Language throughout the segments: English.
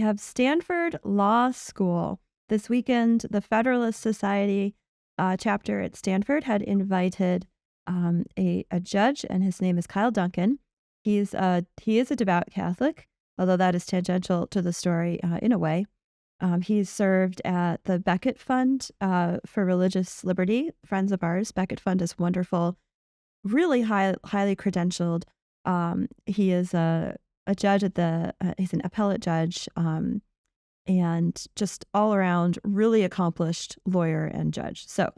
have Stanford Law School. This weekend, the Federalist Society chapter at Stanford had invited a judge, and his name is Kyle Duncan. He is a devout Catholic, although that is tangential to the story in a way. He's served at the Becket Fund for Religious Liberty, friends of ours. Becket Fund is wonderful, really highly credentialed. He is a judge at he's an appellate judge, and just all around really accomplished lawyer and judge. So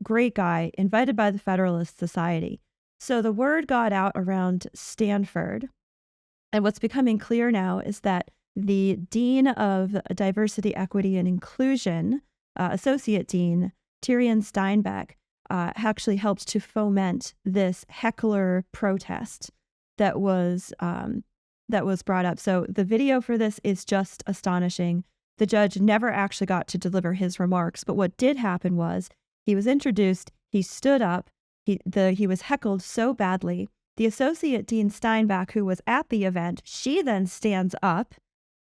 great guy, invited by the Federalist Society. So the word got out around Stanford, and what's becoming clear now is that the Dean of Diversity, Equity, and Inclusion, Associate Dean Tyrion Steinbeck, actually helped to foment this heckler protest that was brought up. So the video for this is just astonishing. The judge never actually got to deliver his remarks, but what did happen was he was introduced, he stood up, he was heckled so badly. The Associate Dean Steinbeck, who was at the event, she then stands up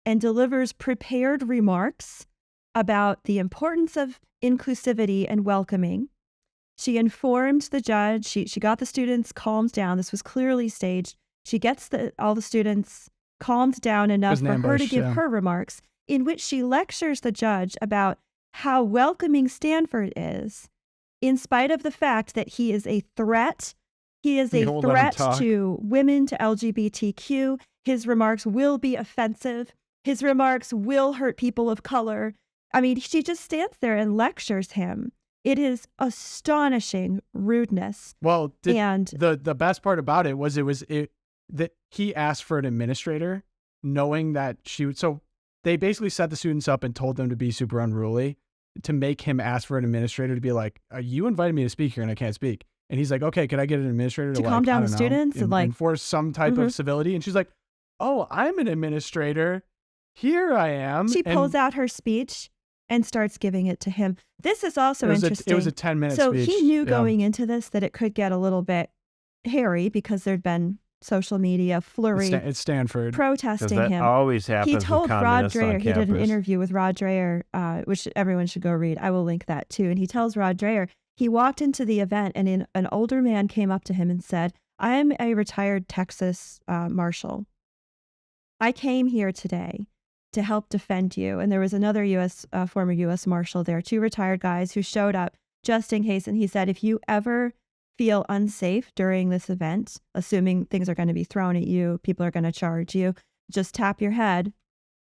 and delivers prepared remarks about the importance of inclusivity and welcoming. She informed the judge, she got the students calmed down. This was clearly staged. She gets all the students calmed down enough for her to give her remarks, in which she lectures the judge about how welcoming Stanford is, in spite of the fact that he is a threat. He is a threat to women, to LGBTQ. His remarks will be offensive. His remarks will hurt people of color. I mean, she just stands there and lectures him. It is astonishing rudeness. Well, the best part about it was that he asked for an administrator, knowing that so they basically set the students up and told them to be super unruly, to make him ask for an administrator to be like, you invited me to speak here and I can't speak. And he's like, okay, could I get an administrator to calm down the students and enforce some type of civility? And she's like, oh, I'm an administrator. Here I am. She pulls out her speech and starts giving it to him. This is also interesting. It was a 10-minute speech. So he knew going into this that it could get a little bit hairy because there'd been social media flurry. It's Stanford. Protesting that him. Always happens. He told Rod Dreher, he did an interview with Rod Dreher, which everyone should go read. I will link that too. And he tells Rod Dreher, he walked into the event and an older man came up to him and said, I'm a retired Texas Marshal. I came here today to help defend you. And there was another former U.S. Marshal there, 2 retired guys who showed up just in case. And he said, if you ever feel unsafe during this event, assuming things are going to be thrown at you, people are going to charge you, just tap your head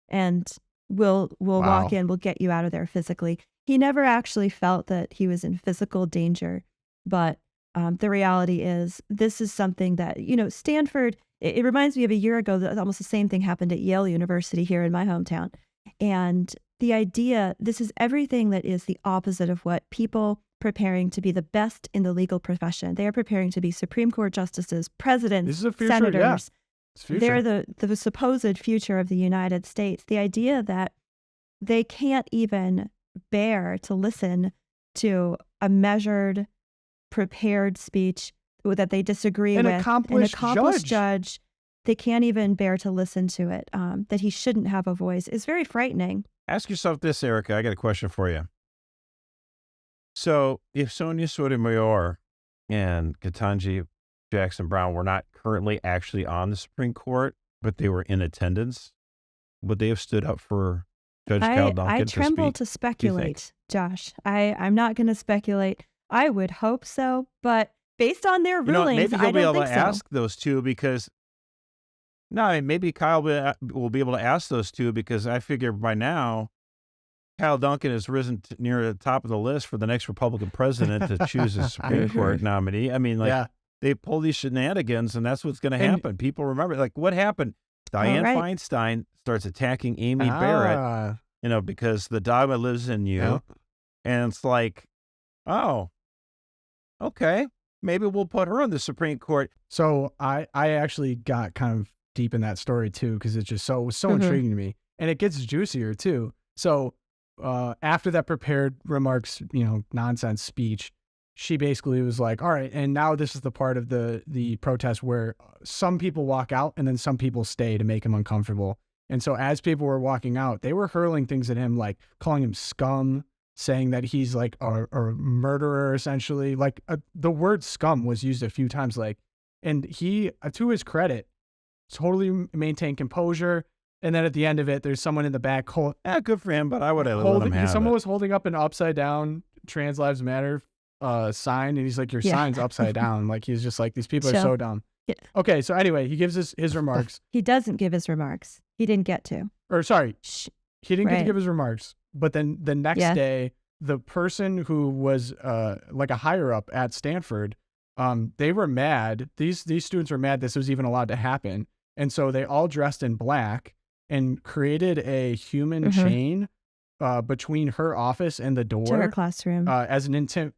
and we'll walk in, we'll get you out of there physically. He never actually felt that he was in physical danger. But the reality is this is something that, Stanford, it reminds me of a year ago that almost the same thing happened at Yale University here in my hometown. And the idea, this is everything that is the opposite of what people preparing to be the best in the legal profession. They are preparing to be Supreme Court justices, presidents, senators. Yeah. They're the supposed future of the United States. The idea that they can't even bear to listen to a measured, prepared speech that they disagree with. An accomplished judge. They can't even bear to listen to it, that he shouldn't have a voice, is very frightening. Ask yourself this, Erica. I got a question for you. So if Sonia Sotomayor and Ketanji Jackson Brown were not currently actually on the Supreme Court, but they were in attendance, would they have stood up for Judge Kyle Duncan I tremble to speculate, Josh. I'm not going to speculate. I would hope so, but based on their rulings, maybe you'll be able to ask so. Those two because maybe Kyle will be able to ask those two because I figure by now Kyle Duncan has risen near the top of the list for the next Republican president to choose a Supreme Court nominee. I mean, they pull these shenanigans, and that's what's going to happen. People remember, what happened? Dianne Feinstein starts attacking Amy Barrett, because the dogma lives in you. Yep. And it's like, oh, okay, maybe we'll put her on the Supreme Court. So I actually got kind of deep in that story too, because it's just so intriguing to me. And it gets juicier too. So after that prepared remarks, nonsense speech, she basically was like, all right, and now this is the part of the protest where some people walk out and then some people stay to make them uncomfortable. And so as people were walking out, they were hurling things at him, like calling him scum, saying that he's like a murderer, essentially. Like the word scum was used a few times. And he, to his credit, totally maintained composure. And then at the end of it, there's someone in the back. Good for him, but I would have let him have someone it. was holding up an upside down Trans Lives Matter sign, and he's like, your sign's upside down. Like, he's just like, these people are so dumb. Yeah. Okay, so anyway, he gives his remarks. He doesn't give his remarks. He didn't get to. Or sorry, he didn't get to give his remarks. But then the next day, the person who was like a higher up at Stanford, they were mad. These students were mad this was even allowed to happen. And so they all dressed in black and created a human chain between her office and the door to her classroom as an intimidation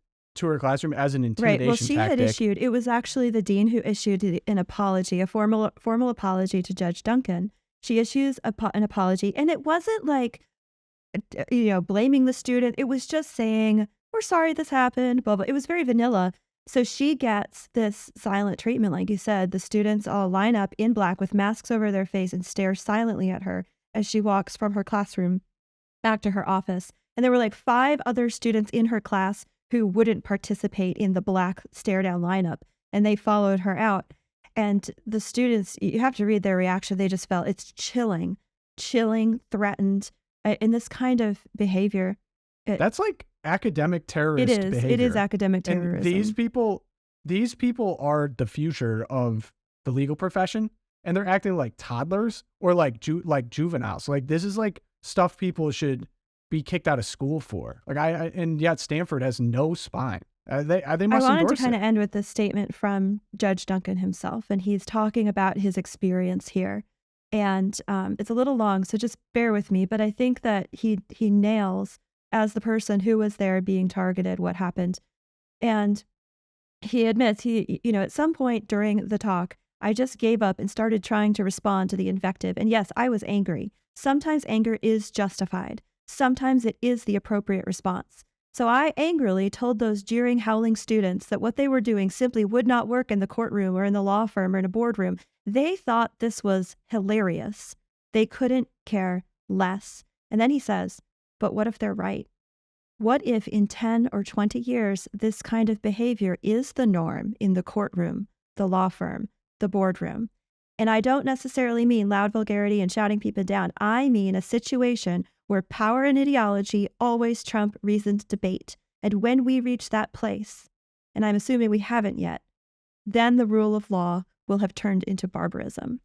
right. Well, she tactic. had issued. It was actually the dean who issued an apology, a formal apology to Judge Duncan. She issues an apology, and it wasn't like, blaming the student. It was just saying, "We're sorry this happened." Blah blah. It was very vanilla. So she gets this silent treatment, like you said. The students all line up in black with masks over their face and stare silently at her as she walks from her classroom back to her office. And there were like 5 other students in her class who wouldn't participate in the black stare down lineup, and they followed her out. And the students, you have to read their reaction. They just felt it's chilling, threatened in this kind of behavior. That's like academic terrorist behavior. It is academic terrorism. And these people are the future of the legal profession, and they're acting like toddlers or like juveniles. Like, this is like stuff people should be kicked out of school for. Like and yet Stanford has no spine. They must endorse it. I wanted to kind of end with this statement from Judge Duncan himself, and he's talking about his experience here. And it's a little long, so just bear with me. But I think that he nails, as the person who was there being targeted, what happened. And he admits, at some point during the talk, I just gave up and started trying to respond to the invective. And yes, I was angry. Sometimes anger is justified. Sometimes it is the appropriate response. So I angrily told those jeering, howling students that what they were doing simply would not work in the courtroom or in the law firm or in a boardroom. They thought this was hilarious. They couldn't care less. And then he says, but what if they're right? What if in 10 or 20 years, this kind of behavior is the norm in the courtroom, the law firm, the boardroom? And I don't necessarily mean loud vulgarity and shouting people down. I mean a situation where power and ideology always trump reasoned debate. And when we reach that place, and I'm assuming we haven't yet, then the rule of law will have turned into barbarism.